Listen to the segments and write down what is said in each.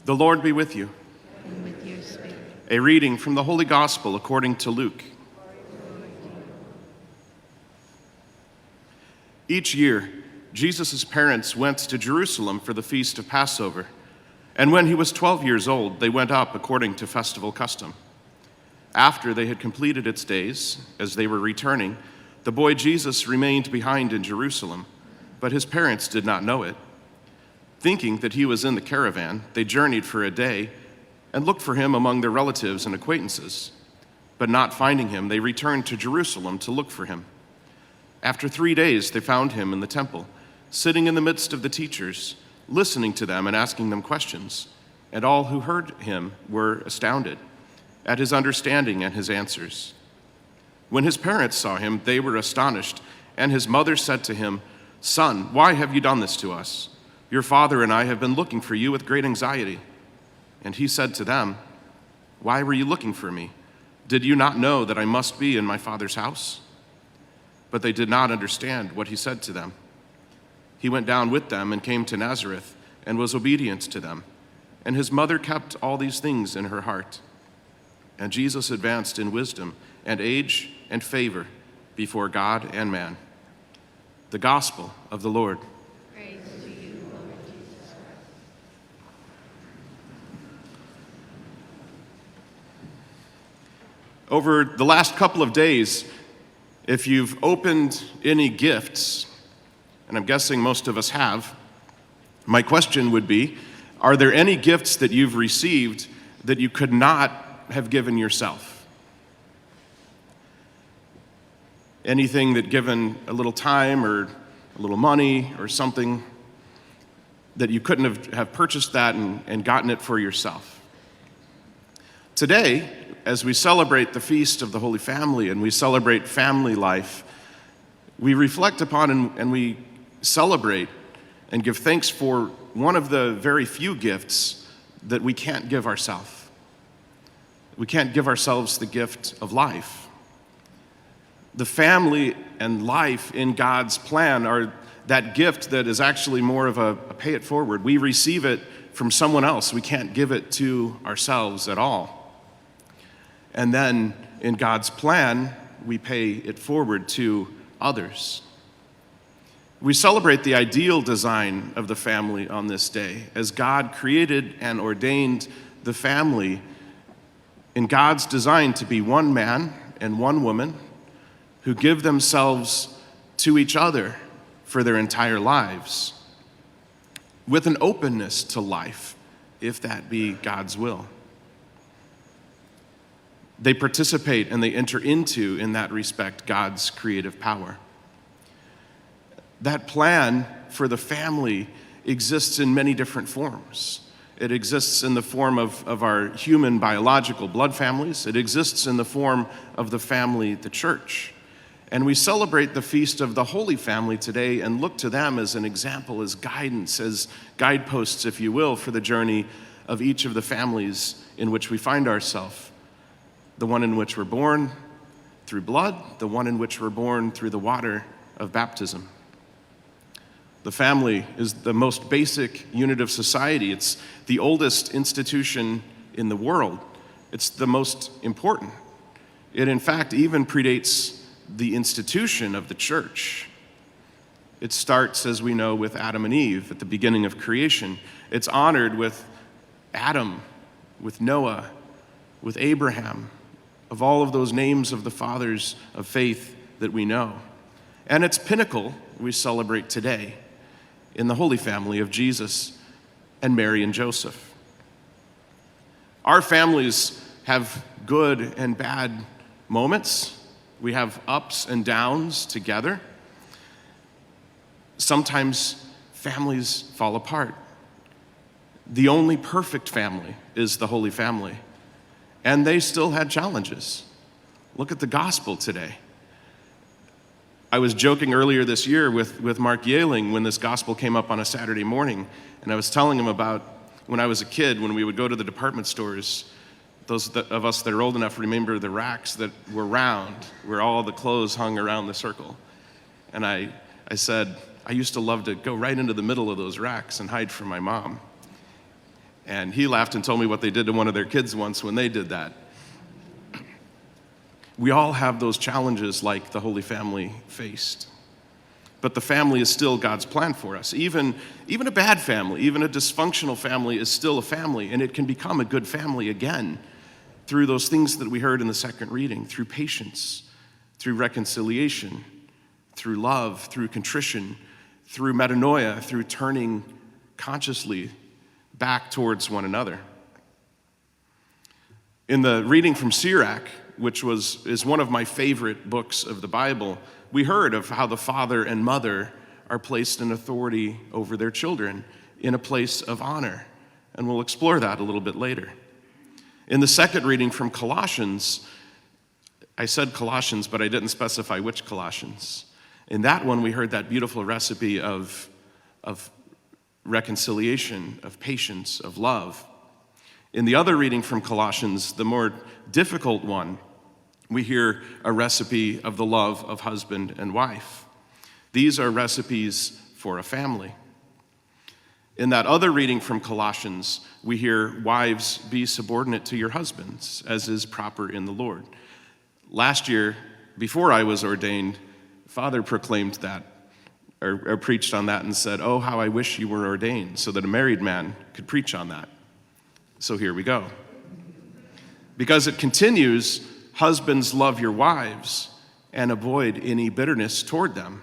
The Lord be with you. And with your spirit. A reading from the Holy Gospel according to Luke. Each year, Jesus' parents went to Jerusalem for the feast of Passover. And when he was 12 years old, they went up according to festival custom. After they had completed its days, as they were returning, the boy Jesus remained behind in Jerusalem, but his parents did not know it. Thinking that he was in the caravan, they journeyed for a day and looked for him among their relatives and acquaintances. But not finding him, they returned to Jerusalem to look for him. After 3 days, they found him in the temple, sitting in the midst of the teachers, listening to them and asking them questions. And all who heard him were astounded at his understanding and his answers. When his parents saw him, they were astonished, and his mother said to him, "Son, why have you done this to us? Your father and I have been looking for you with great anxiety." And he said to them, "Why were you looking for me? Did you not know that I must be in my father's house?" But they did not understand what he said to them. He went down with them and came to Nazareth and was obedient to them. And his mother kept all these things in her heart. And Jesus advanced in wisdom and age and favor before God and man. The Gospel of the Lord. Praise to you, Lord Jesus Christ. Over the last couple of days, if you've opened any gifts, and I'm guessing most of us have, my question would be, are there any gifts that you've received that you could not have given yourself? Anything that given a little time or a little money or something that you couldn't have purchased that and gotten it for yourself. Today, as we celebrate the Feast of the Holy Family and we celebrate family life, we reflect upon and we celebrate and give thanks for one of the very few gifts that we can't give ourselves. We can't give ourselves the gift of life. The family and life in God's plan are that gift that is actually more of a pay it forward. We receive it from someone else. We can't give it to ourselves at all. And then in God's plan, we pay it forward to others. We celebrate the ideal design of the family on this day, as God created and ordained the family in God's design to be one man and one woman who give themselves to each other for their entire lives, with an openness to life, if that be God's will. They participate and they enter into, in that respect, God's creative power. That plan for the family exists in many different forms. It exists in the form of our human biological blood families. It exists in the form of the family, the church. And we celebrate the Feast of the Holy Family today and look to them as an example, as guidance, as guideposts, if you will, for the journey of each of the families in which we find ourselves. The one in which we're born through blood, the one in which we're born through the water of baptism. The family is the most basic unit of society. It's the oldest institution in the world. It's the most important. It, in fact, even predates the institution of the church. It starts, as we know, with Adam and Eve at the beginning of creation. It's honored with Adam, with Noah, with Abraham, of all of those names of the fathers of faith that we know. And its pinnacle we celebrate today in the Holy Family of Jesus and Mary and Joseph. Our families have good and bad moments. We have ups and downs together. Sometimes families fall apart. The only perfect family is the Holy Family. And they still had challenges. Look at the gospel today. I was joking earlier this year with Mark Yealing when this gospel came up on a Saturday morning, and I was telling him about when I was a kid, when we would go to the department stores. Those of us that are old enough remember the racks that were round, where all the clothes hung around the circle. And I said, I used to love to go right into the middle of those racks and hide from my mom. And he laughed and told me what they did to one of their kids once when they did that. We all have those challenges like the Holy Family faced. But the family is still God's plan for us. Even a bad family, even a dysfunctional family is still a family, and it can become a good family again through those things that we heard in the second reading, through patience, through reconciliation, through love, through contrition, through metanoia, through turning consciously back towards one another. In the reading from Sirach, which is one of my favorite books of the Bible, we heard of how the father and mother are placed in authority over their children in a place of honor. And we'll explore that a little bit later. In the second reading from Colossians, I said Colossians, but I didn't specify which Colossians. In that one, we heard that beautiful recipe of reconciliation, of patience, of love. In the other reading from Colossians, the more difficult one, we hear a recipe of the love of husband and wife. These are recipes for a family. In that other reading from Colossians, we hear, wives, be subordinate to your husbands, as is proper in the Lord. Last year, before I was ordained, Father proclaimed that, or preached on that and said, oh, how I wish you were ordained, so that a married man could preach on that. So here we go. Because it continues, husbands, love your wives and avoid any bitterness toward them.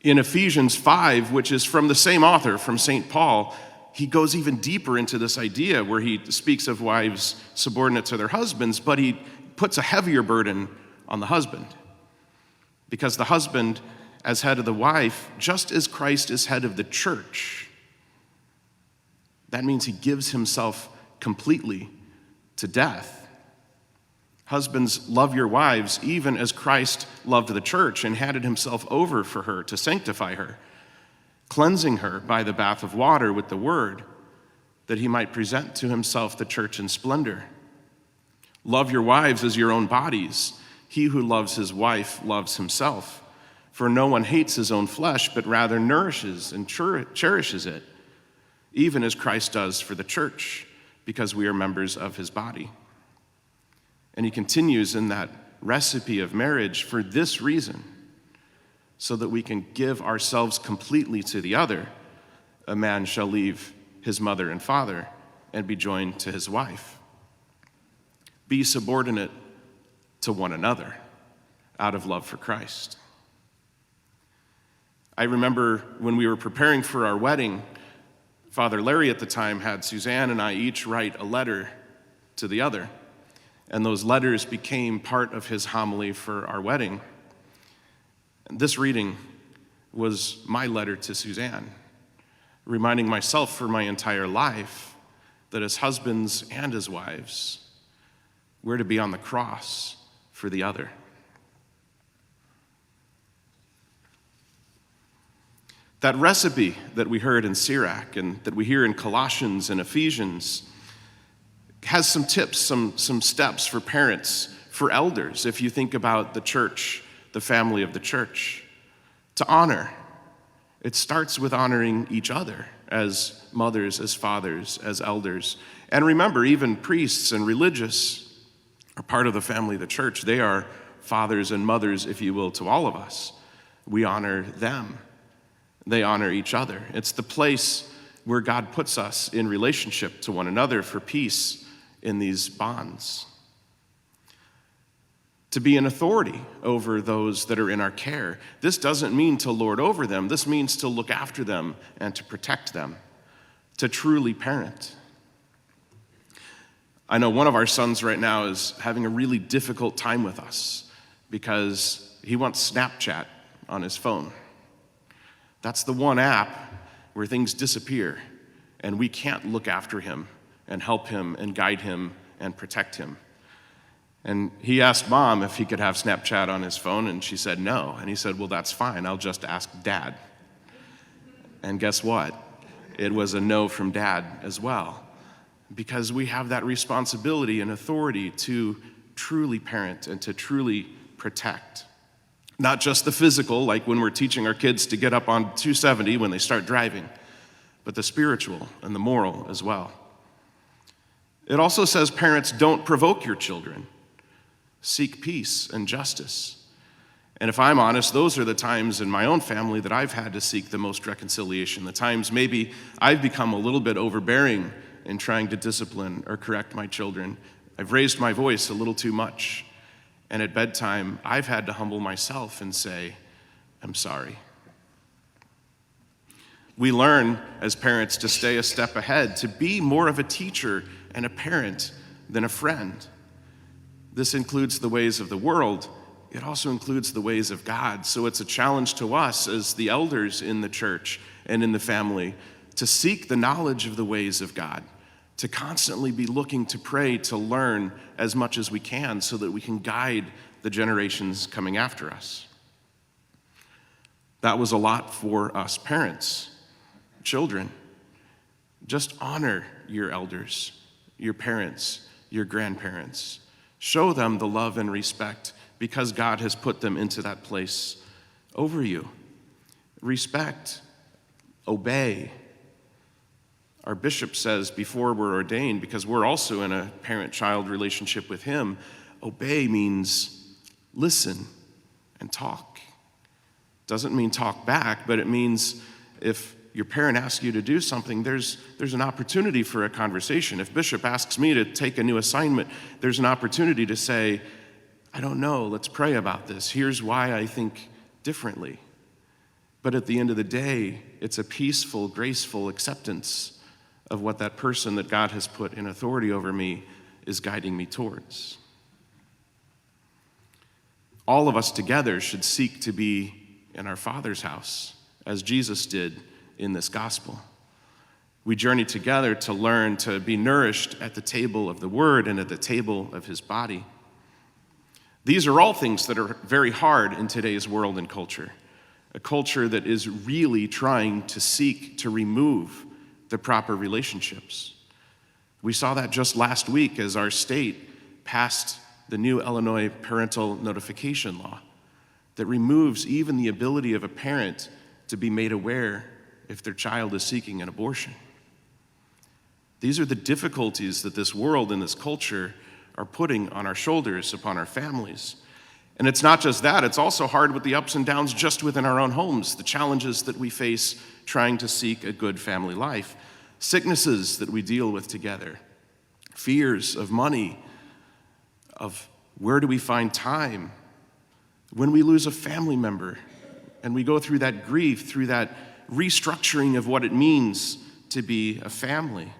In Ephesians 5, which is from the same author, from St. Paul, he goes even deeper into this idea where he speaks of wives subordinate to their husbands, but he puts a heavier burden on the husband. Because the husband, as head of the wife, just as Christ is head of the church, that means he gives himself completely to death. Husbands, love your wives, even as Christ loved the church and handed himself over for her to sanctify her, cleansing her by the bath of water with the word, that he might present to himself the church in splendor. Love your wives as your own bodies. He who loves his wife loves himself. For no one hates his own flesh, but rather nourishes and cherishes it, even as Christ does for the church, because we are members of his body. And he continues in that recipe of marriage for this reason, so that we can give ourselves completely to the other. A man shall leave his mother and father and be joined to his wife. Be subordinate to one another out of love for Christ. I remember when we were preparing for our wedding, Father Larry at the time had Suzanne and I each write a letter to the other. And those letters became part of his homily for our wedding. And this reading was my letter to Suzanne, reminding myself for my entire life that as husbands and as wives, we're to be on the cross for the other. That recipe that we heard in Sirach and that we hear in Colossians and Ephesians has some tips, some steps for parents, for elders, if you think about the church, the family of the church, to honor. It starts with honoring each other as mothers, as fathers, as elders. And remember, even priests and religious are part of the family of the church. They are fathers and mothers, if you will, to all of us. We honor them. They honor each other. It's the place where God puts us in relationship to one another for peace in these bonds. To be an authority over those that are in our care. This doesn't mean to lord over them. This means to look after them and to protect them, to truly parent. I know one of our sons right now is having a really difficult time with us because he wants Snapchat on his phone. That's the one app where things disappear and we can't look after him and help him and guide him and protect him. And he asked Mom if he could have Snapchat on his phone, and she said no. And he said, well, that's fine. I'll just ask Dad. And guess what? It was a no from Dad as well, because we have that responsibility and authority to truly parent and to truly protect. Not just the physical, like when we're teaching our kids to get up on 270 when they start driving, but the spiritual and the moral as well. It also says, parents, don't provoke your children. Seek peace and justice. And if I'm honest, those are the times in my own family that I've had to seek the most reconciliation, the times maybe I've become a little bit overbearing in trying to discipline or correct my children. I've raised my voice a little too much. And at bedtime, I've had to humble myself and say, I'm sorry. We learn as parents to stay a step ahead, to be more of a teacher and a parent than a friend. This includes the ways of the world. It also includes the ways of God. So it's a challenge to us as the elders in the church and in the family to seek the knowledge of the ways of God, to constantly be looking to pray, to learn as much as we can so that we can guide the generations coming after us. That was a lot for us parents. Children, just honor your elders, your parents, your grandparents. Show them the love and respect because God has put them into that place over you. Respect, obey. Our bishop says before we're ordained, because we're also in a parent-child relationship with him, obey means listen and talk. Doesn't mean talk back, but it means if your parent asks you to do something, there's an opportunity for a conversation. If Bishop asks me to take a new assignment, there's an opportunity to say, I don't know, let's pray about this. Here's why I think differently. But at the end of the day, it's a peaceful, graceful acceptance of what that person that God has put in authority over me is guiding me towards. All of us together should seek to be in our Father's house, as Jesus did in this gospel. We journey together to learn to be nourished at the table of the Word and at the table of His body. These are all things that are very hard in today's world and culture, a culture that is really trying to seek to remove the proper relationships. We saw that just last week as our state passed the new Illinois parental notification law that removes even the ability of a parent to be made aware if their child is seeking an abortion. These are the difficulties that this world and this culture are putting on our shoulders, upon our families. And it's not just that, it's also hard with the ups and downs just within our own homes, the challenges that we face trying to seek a good family life, sicknesses that we deal with together, fears of money, of where do we find time, when we lose a family member, and we go through that grief, through that restructuring of what it means to be a family,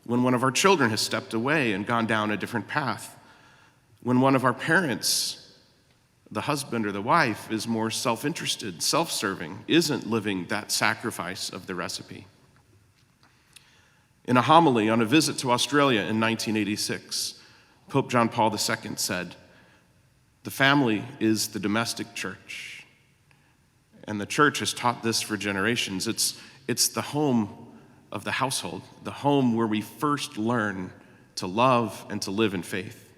when one of our children has stepped away and gone down a different path, when one of our parents, the husband or the wife, is more self-interested, self-serving, isn't living that sacrifice of the recipe. In a homily on a visit to Australia in 1986, Pope John Paul II said, "The family is the domestic church." And the church has taught this for generations. It's the home of the household, the home where we first learn to love and to live in faith.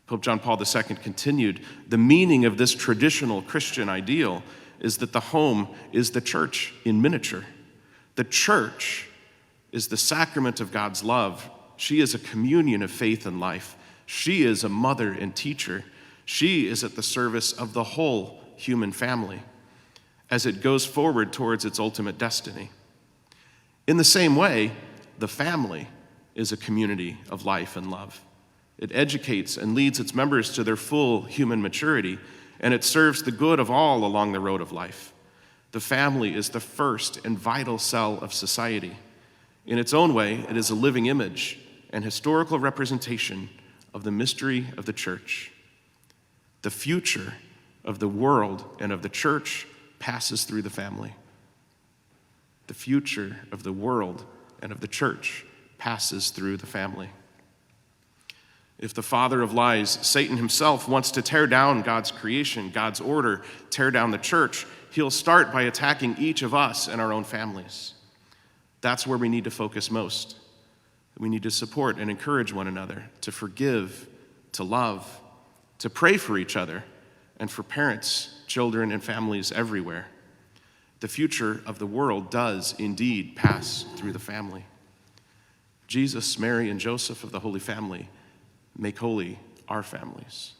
Pope John Paul II continued, "The meaning of this traditional Christian ideal is that the home is the church in miniature. The church is the sacrament of God's love. She is a communion of faith and life. She is a mother and teacher. She is at the service of the whole human family as it goes forward towards its ultimate destiny. In the same way, the family is a community of life and love. It educates and leads its members to their full human maturity, and it serves the good of all along the road of life. The family is the first and vital cell of society. In its own way, it is a living image and historical representation of the mystery of the church. The future of the world and of the church passes through the family. The future of the world and of the church passes through the family. If the father of lies, Satan himself, wants to tear down God's creation, God's order, tear down the church, he'll start by attacking each of us and our own families. That's where we need to focus most. We need to support and encourage one another, to forgive, to love, to pray for each other, and for parents, children, and families everywhere. The future of the world does indeed pass through the family. Jesus, Mary, and Joseph of the Holy Family, make holy our families.